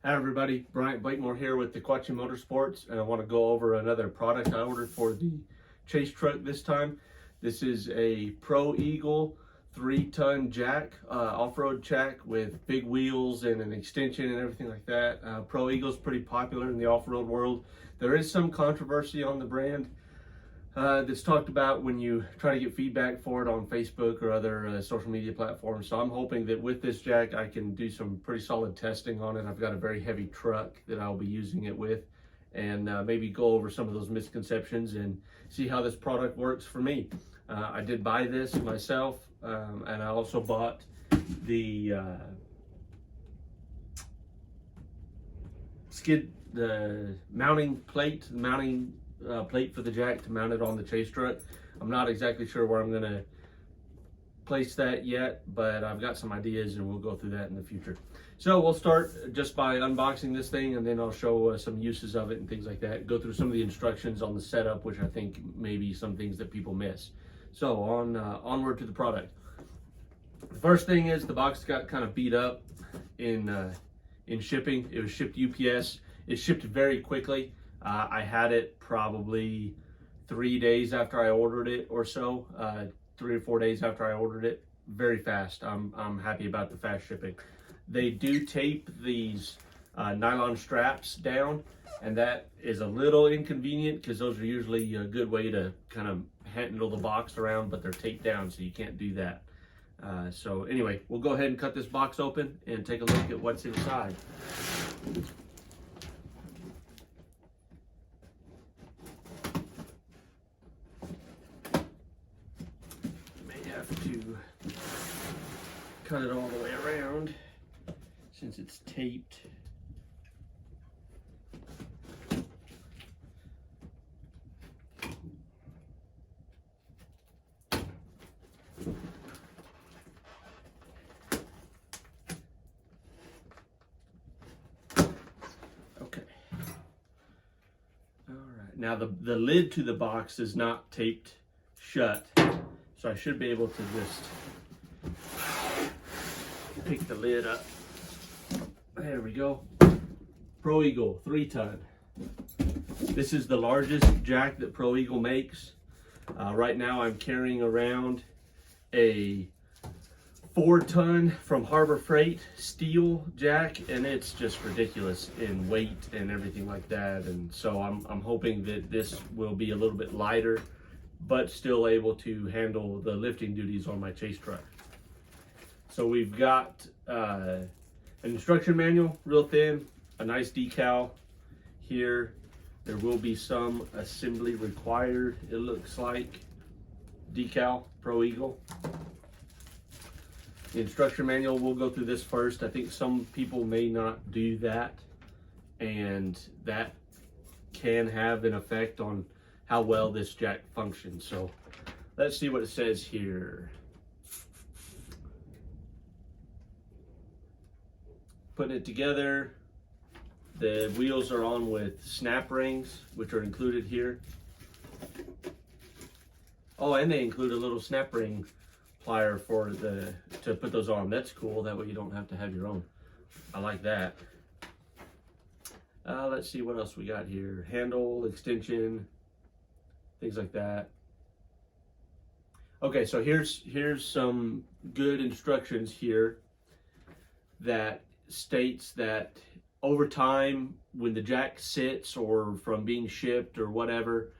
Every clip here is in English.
Hi everybody, Bryant Blakemore here with the Quatchy Motorsports, and I want to go over another product I ordered for the chase truck this time. This is a Pro Eagle 3-ton jack, off-road jack with big wheels and an extension and everything like that. Pro Eagle's pretty popular in the off-road world. There is some controversy on the brand that's talked about when you try to get feedback for it on Facebook or other social media platforms. So I'm hoping that with this jack I can do some pretty solid testing on it. I've got a very heavy truck that I'll be using it with, and maybe go over some of those misconceptions and see how this product works for me. I did buy this myself, and I also bought the mounting plate, plate for the jack to mount it on the chase truck. I'm not exactly sure where I'm gonna place that yet, but I've got some ideas and we'll go through that in the future. So we'll start just by unboxing this thing, and then I'll show some uses of it and things like that. Go through some of the instructions on the setup, which I think may be some things that people miss. So onward to the product. The first thing is the box got kind of beat up in shipping. It was shipped UPS. It shipped very quickly. I had it probably 3 days after I ordered it or so, 3 or 4 days after I ordered it. Very fast. I'm happy about the fast shipping. They do tape these nylon straps down, and that is a little inconvenient because those are usually a good way to kind of handle the box around, but they're taped down, so you can't do that. So anyway, we'll go ahead and cut this box open and take a look at what's inside. To cut it all the way around since it's taped. Okay. All right. Now the lid to the box is not taped shut, so I should be able to just pick the lid up. There we go. Pro Eagle 3-ton. This is the largest jack that Pro Eagle makes. Right now I'm carrying around a 4-ton from Harbor Freight steel jack, and it's just ridiculous in weight and everything like that. And so I'm hoping that this will be a little bit lighter, but still able to handle the lifting duties on my chase truck. So we've got an instruction manual, real thin, a nice decal here. There will be some assembly required, it looks like. Decal, Pro Eagle. The instruction manual, we'll go through this first. I think some people may not do that, and that can have an effect on how well this jack functions. So let's see what it says here. Putting it together, the wheels are on with snap rings, which are included here. Oh, and they include a little snap ring plier for to put those on. That's cool. That way you don't have to have your own. I like that. Let's see what else we got here. Handle, extension, things like that. Okay, so here's some good instructions here that states that over time, when the jack sits or from being shipped or whatever,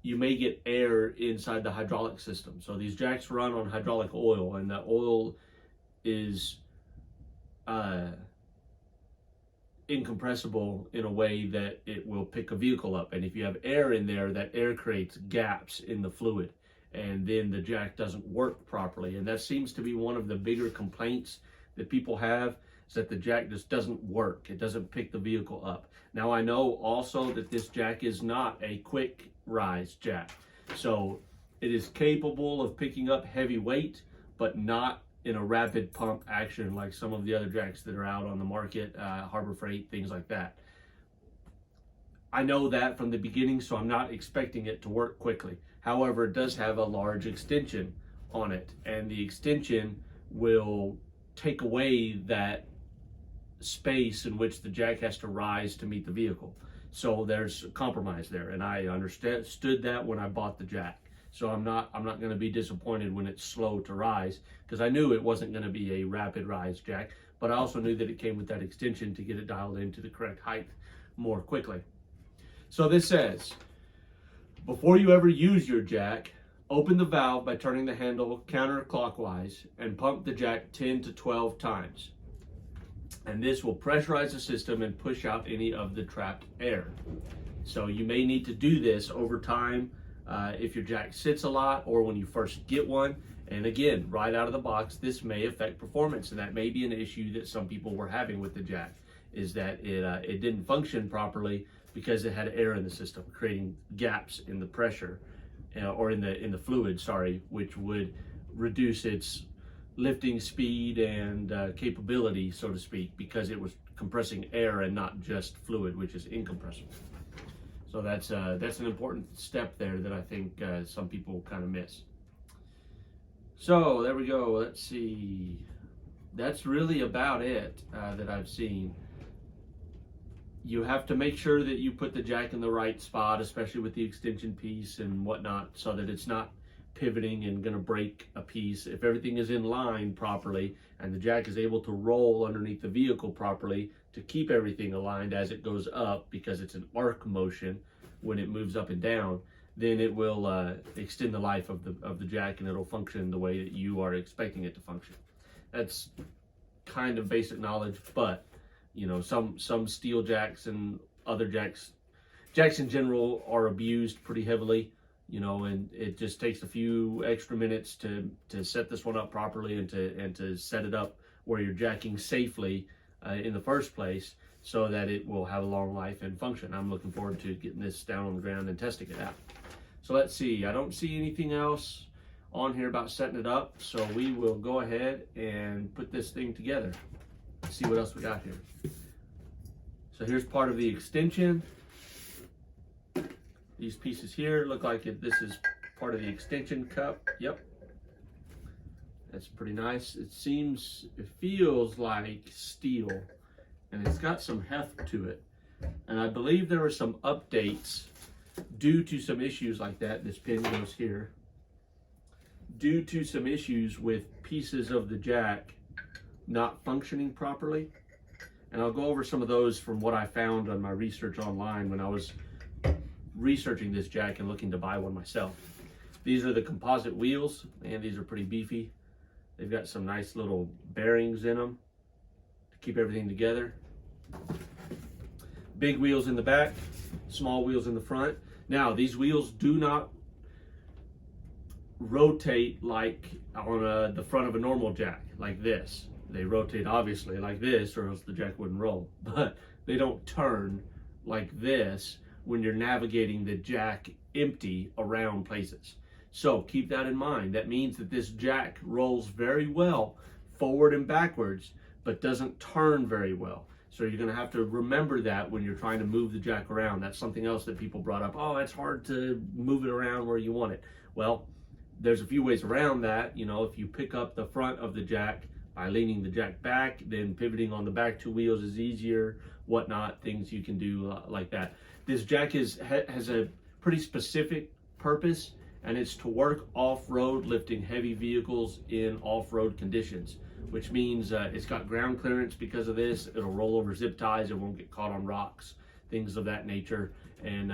you may get air inside the hydraulic system. So these jacks run on hydraulic oil, and the oil is incompressible in a way that it will pick a vehicle up. And if you have air in there, that air creates gaps in the fluid, and then the jack doesn't work properly. And that seems to be one of the bigger complaints that people have, is that the jack just doesn't work. It doesn't pick the vehicle up. Now I know also that this jack is not a quick rise jack. So it is capable of picking up heavy weight, but not in a rapid pump action like some of the other jacks that are out on the market, Harbor Freight, things like that. I know that from the beginning, so I'm not expecting it to work quickly. However, it does have a large extension on it, and the extension will take away that space in which the jack has to rise to meet the vehicle. So there's a compromise there, and I understood that when I bought the jack. So I'm not going to be disappointed when it's slow to rise, because I knew it wasn't going to be a rapid rise jack, but I also knew that it came with that extension to get it dialed into the correct height more quickly. So this says, before you ever use your jack, open the valve by turning the handle counterclockwise and pump the jack 10 to 12 times. And this will pressurize the system and push out any of the trapped air. So you may need to do this over time if your jack sits a lot or when you first get one. And again, right out of the box, this may affect performance, and that may be an issue that some people were having with the jack, is that it didn't function properly because it had air in the system, creating gaps in the pressure or in the fluid, sorry, which would reduce its lifting speed and capability, so to speak, because it was compressing air and not just fluid, which is incompressible. So that's an important step there that I think some people kind of miss. So there we go. Let's see. That's really about it that I've seen. You have to make sure that you put the jack in the right spot, especially with the extension piece and whatnot, so that it's not pivoting and going to break a piece. If everything is in line properly and the jack is able to roll underneath the vehicle properly to keep everything aligned as it goes up, because it's an arc motion when it moves up and down, then it will extend the life of the jack, and it'll function the way that you are expecting it to function. That's kind of basic knowledge, but you know, some steel jacks and other jacks in general are abused pretty heavily, you know, and it just takes a few extra minutes to set this one up properly and to set it up where you're jacking safely in the first place, so that it will have a long life and function. I'm looking forward to getting this down on the ground and testing it out. So let's see, I don't see anything else on here about setting it up, so we will go ahead and put this thing together. Let's see what else we got here. So here's part of the extension. These pieces here look like this is part of the extension cup. Yep. That's pretty nice. It feels like steel, and it's got some heft to it. And I believe there were some updates due to some issues like that. This pin goes here. Due to some issues with pieces of the jack not functioning properly. And I'll go over some of those from what I found on my research online when I was researching this jack and looking to buy one myself. These are the composite wheels, and these are pretty beefy. They've got some nice little bearings in them to keep everything together. Big wheels in the back, small wheels in the front. Now, these wheels do not rotate like on the front of a normal jack, like this. They rotate obviously like this, or else the jack wouldn't roll. But they don't turn like this when you're navigating the jack empty around places. So keep that in mind. That means that this jack rolls very well forward and backwards, but doesn't turn very well. So you're gonna have to remember that when you're trying to move the jack around. That's something else that people brought up. Oh, it's hard to move it around where you want it. Well, there's a few ways around that. You know, if you pick up the front of the jack by leaning the jack back, then pivoting on the back two wheels is easier, whatnot, things you can do like that. This jack has a pretty specific purpose, and it's to work off-road, lifting heavy vehicles in off-road conditions, which means it's got ground clearance because of this. It'll roll over zip ties, it won't get caught on rocks, things of that nature. And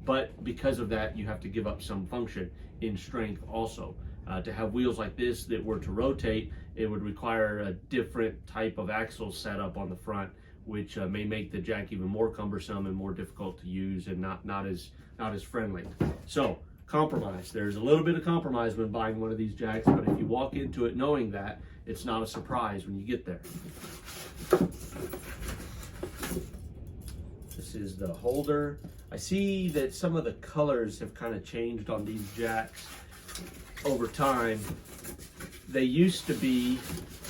but because of that, you have to give up some function in strength also. To have wheels like this that were to rotate, it would require a different type of axle setup on the front, which may make the jack even more cumbersome and more difficult to use, and not as friendly. So compromise. There's a little bit of compromise when buying one of these jacks, but if you walk into it knowing that, it's not a surprise when you get there. This is the holder. I see that some of the colors have kind of changed on these jacks over time. They used to be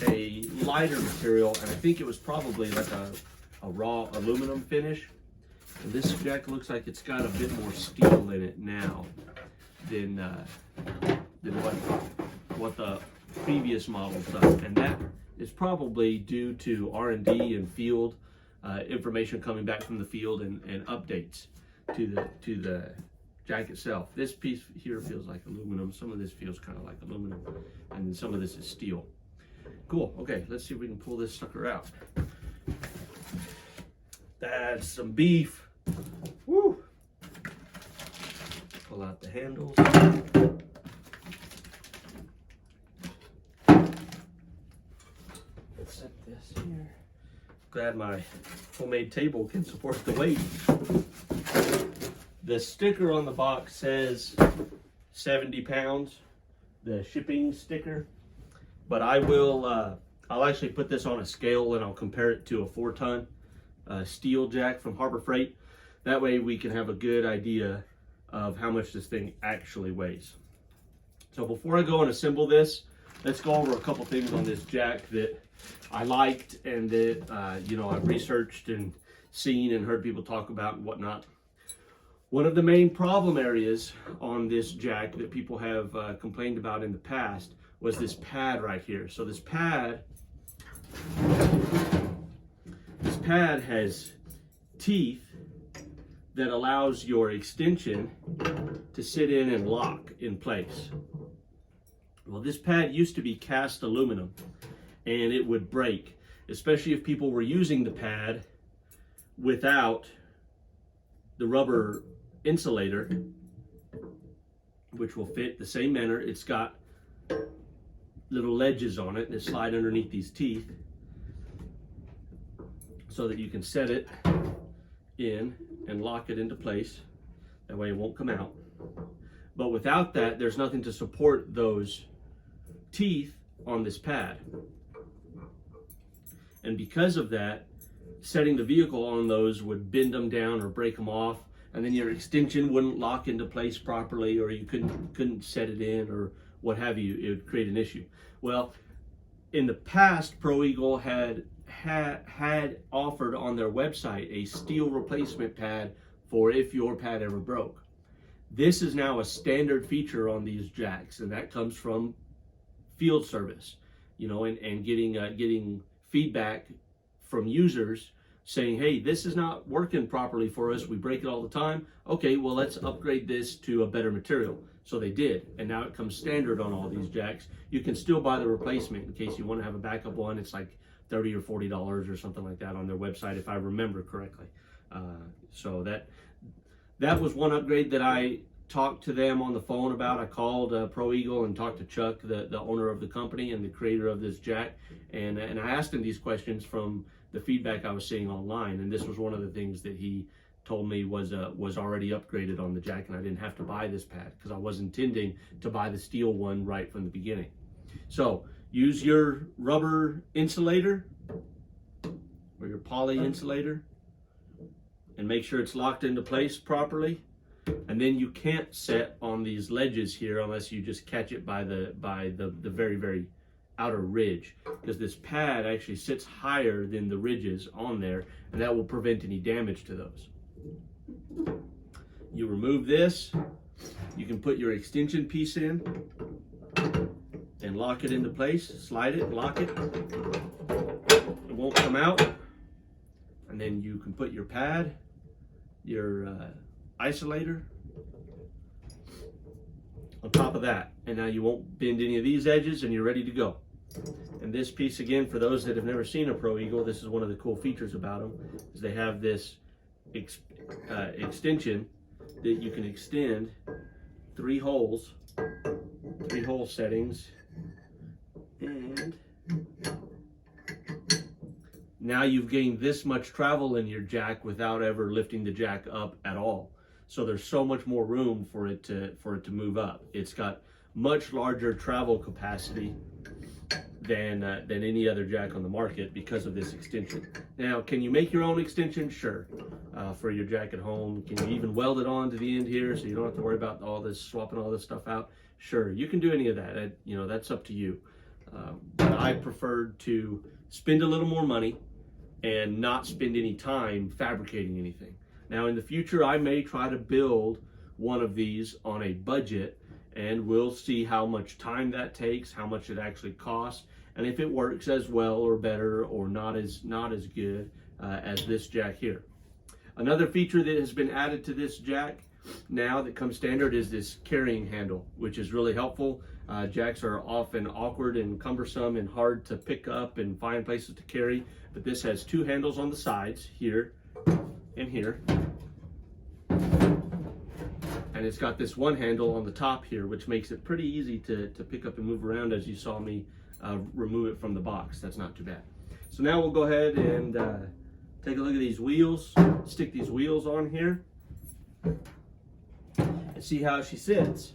a lighter material, and I think it was probably like a raw aluminum finish. And this jack looks like it's got a bit more steel in it now than what the previous models done, and that is probably due to R&D and field information coming back from the field and updates to the jack itself. This piece here feels like aluminum. Some of this feels kind of like aluminum, and some of this is steel. Cool. Okay, let's see if we can pull this sucker out. That's some beef. Woo! Pull out the handles. Let's set this here. Glad my homemade table can support the weight. The sticker on the box says 70 pounds, the shipping sticker, but I'll actually put this on a scale and I'll compare it to a 4-ton steel jack from Harbor Freight. That way we can have a good idea of how much this thing actually weighs. So before I go and assemble this, let's go over a couple things on this jack that I liked and that I've researched and seen and heard people talk about and whatnot. One of the main problem areas on this jack that people have complained about in the past was this pad right here. So this pad has teeth that allows your extension to sit in and lock in place. Well, this pad used to be cast aluminum and it would break, especially if people were using the pad without the rubber insulator, which will fit the same manner. It's got little ledges on it that slide underneath these teeth so that you can set it in and lock it into place. That way it won't come out. But without that, there's nothing to support those teeth on this pad. And because of that, setting the vehicle on those would bend them down or break them off, and then your extension wouldn't lock into place properly, or you couldn't set it in, or what have you. It would create an issue. Well, in the past, Pro Eagle had offered on their website a steel replacement pad for if your pad ever broke. This is now a standard feature on these jacks, and that comes from field service, and getting feedback from users saying, hey, this is not working properly for us. We break it all the time. Okay, well, let's upgrade this to a better material. So they did, and now it comes standard on all these jacks. You can still buy the replacement in case you want to have a backup one. It's like $30 or $40 or something like that on their website, if I remember correctly. So that was one upgrade that I talked to them on the phone about. I called Pro Eagle and talked to Chuck, the owner of the company and the creator of this jack, and I asked him these questions from the feedback I was seeing online, and this was one of the things that he told me was already upgraded on the jack, and I didn't have to buy this pad because I was intending to buy the steel one right from the beginning. So use your rubber insulator or your poly insulator and make sure it's locked into place properly. And then you can't set on these ledges here unless you just catch it by the very, very outer ridge, because this pad actually sits higher than the ridges on there, and that will prevent any damage to those. You remove this, you can put your extension piece in and lock it into place, slide it, lock it. It won't come out. And then you can put your pad, your isolator on top of that, and now you won't bend any of these edges, and you're ready to go. And this piece, again, for those that have never seen a Pro Eagle, this is one of the cool features about them, is they have this extension that you can extend 3 hole settings, and now you've gained this much travel in your jack without ever lifting the jack up at all. So there's so much more room for it to move up. It's got much larger travel capacity than any other jack on the market because of this extension. Now, can you make your own extension? Sure. For your jack at home. Can you even weld it on to the end here so you don't have to worry about all this, swapping all this stuff out? Sure, you can do any of that. That's up to you. But I preferred to spend a little more money and not spend any time fabricating anything. Now, in the future, I may try to build one of these on a budget, and we'll see how much time that takes, how much it actually costs, and if it works as well or better or not as good as this jack here. Another feature that has been added to this jack now that comes standard is this carrying handle, which is really helpful. Jacks are often awkward and cumbersome and hard to pick up and find places to carry, but this has two handles on the sides, here and here. And it's got this one handle on the top here, which makes it pretty easy to pick up and move around, as you saw me remove it from the box. That's not too bad. So now we'll go ahead and take a look at these wheels, stick these wheels on here, and see how she sits.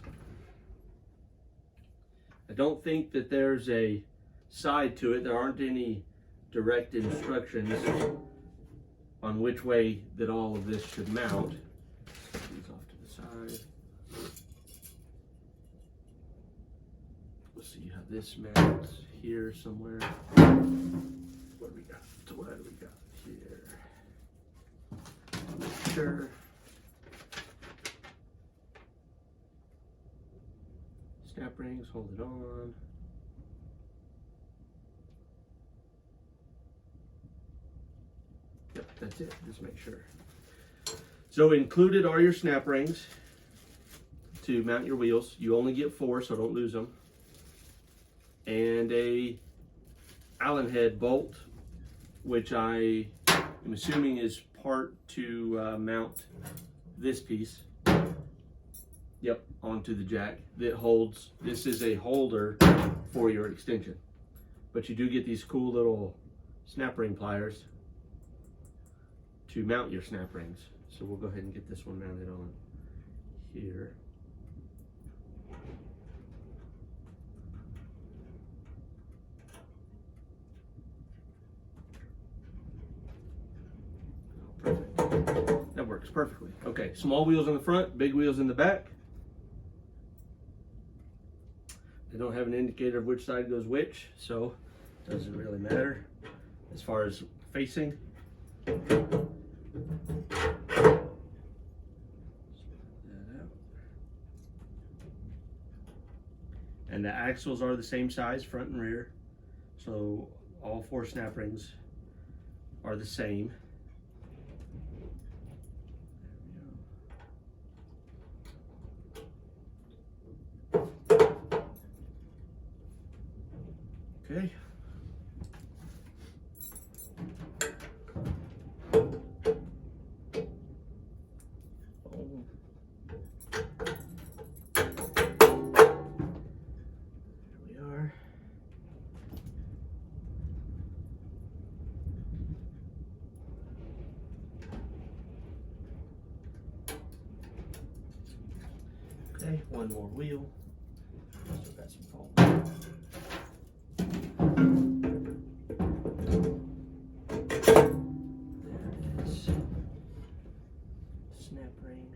I don't think that there's a side to it. There aren't any direct instructions on which way that all of this should mount. Set these off to the side. We'll see how this mounts here somewhere. What do we got? What do we got here? Make sure. Snap rings, hold it on. Yep, that's it. Just make sure. So included are your snap rings to mount your wheels. You only get 4, so don't lose them. And a Allen head bolt, which I am assuming is part to mount this piece. Yep, onto the jack that holds. This is a holder for your extension, but you do get these cool little snap ring pliers to mount your snap rings. So we'll go ahead and get this one mounted on here. Perfect. That works perfectly. Okay, small wheels in the front, big wheels in the back. They don't have an indicator of which side goes which, so it doesn't really matter as far as facing. And the axles are the same size, front and rear, so all 4 snap rings are the same. Okay. Okay, one more wheel. Still got some foam. There it is. Snap ring.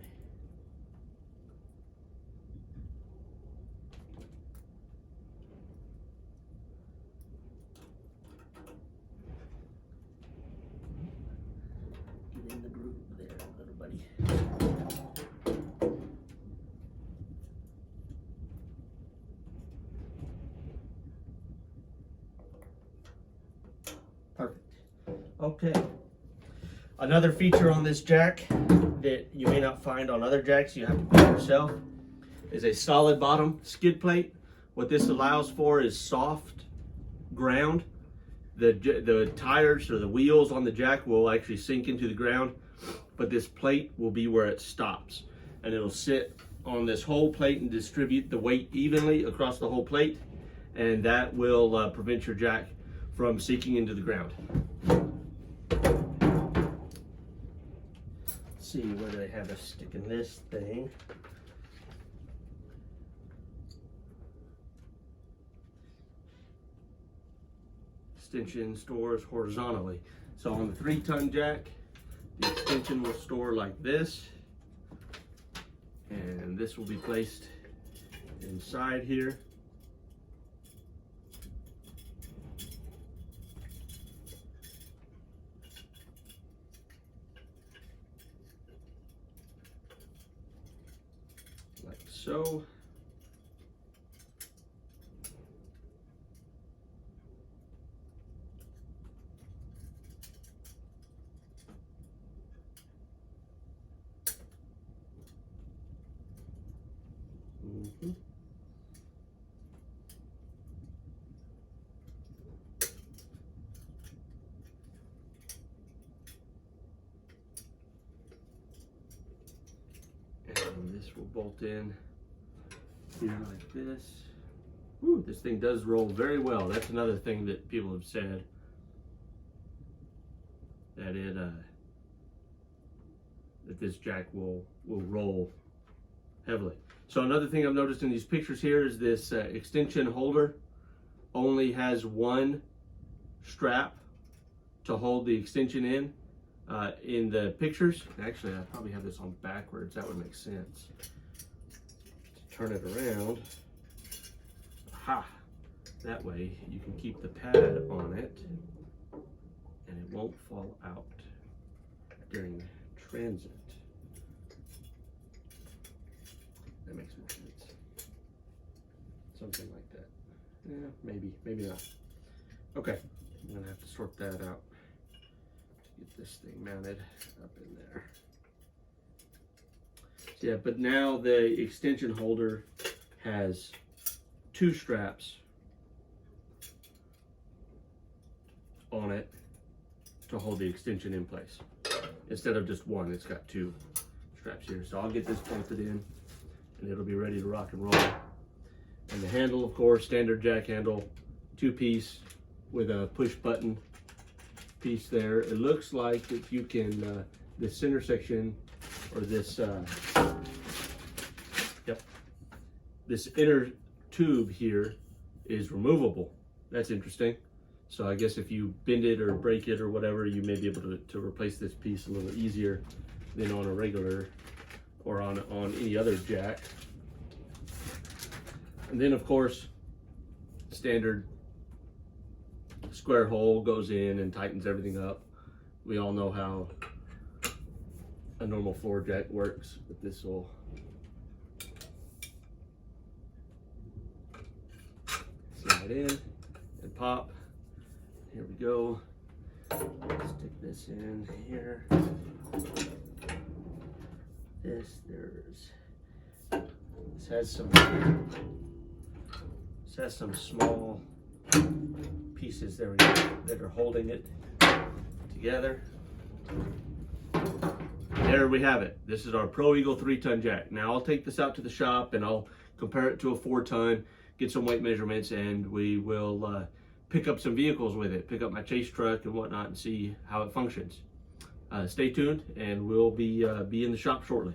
Get in the groove there, little buddy. Perfect. Okay. Another feature on this jack that you may not find on other jacks, you have to build yourself, is a solid bottom skid plate. What this allows for is soft ground. The tires or the wheels on the jack will actually sink into the ground, but this plate will be where it stops. And it'll sit on this whole plate and distribute the weight evenly across the whole plate. And that will prevent your jack from sinking into the ground. Let's see, where do they have us sticking this thing? Extension stores horizontally. So on the 3-ton jack, the extension will store like this, and this will be placed inside here. Like so. this will bolt in here like this. Woo, this thing does roll very well. That's another thing that people have said, that that this jack will roll heavily. So another thing I've noticed in these pictures here is this extension holder only has one strap to hold the extension in. In the pictures, actually I probably have this on backwards, that would make sense. Turn it around. Aha! That way you can keep the pad on it and it won't fall out during transit. That makes more sense. Something like that. Yeah, maybe not. Okay, I'm gonna have to sort that out to get this thing mounted up in there. Yeah, but now the extension holder has two straps on it to hold the extension in place. Instead of just one, it's got two straps here. So I'll get this bolted in and it'll be ready to rock and roll. And the handle, of course, standard jack handle, 2-piece with a push button piece there. It looks like that you can, the center section, or this, this inner tube here is removable. That's interesting. So I guess if you bend it or break it or whatever, you may be able to replace this piece a little easier than on a regular or on any other jack. And then of course, standard square hole goes in and tightens everything up. We all know how a normal floor jack works, but this will slide in and pop. Here we go. Stick this in here. This has some small pieces there that are holding it together. There we have it. This is our Pro Eagle 3-ton jack. Now I'll take this out to the shop and I'll compare it to a 4-ton, get some weight measurements, and we will pick up some vehicles with it, pick up my chase truck and whatnot, and see how it functions. Stay tuned, and we'll be in the shop shortly.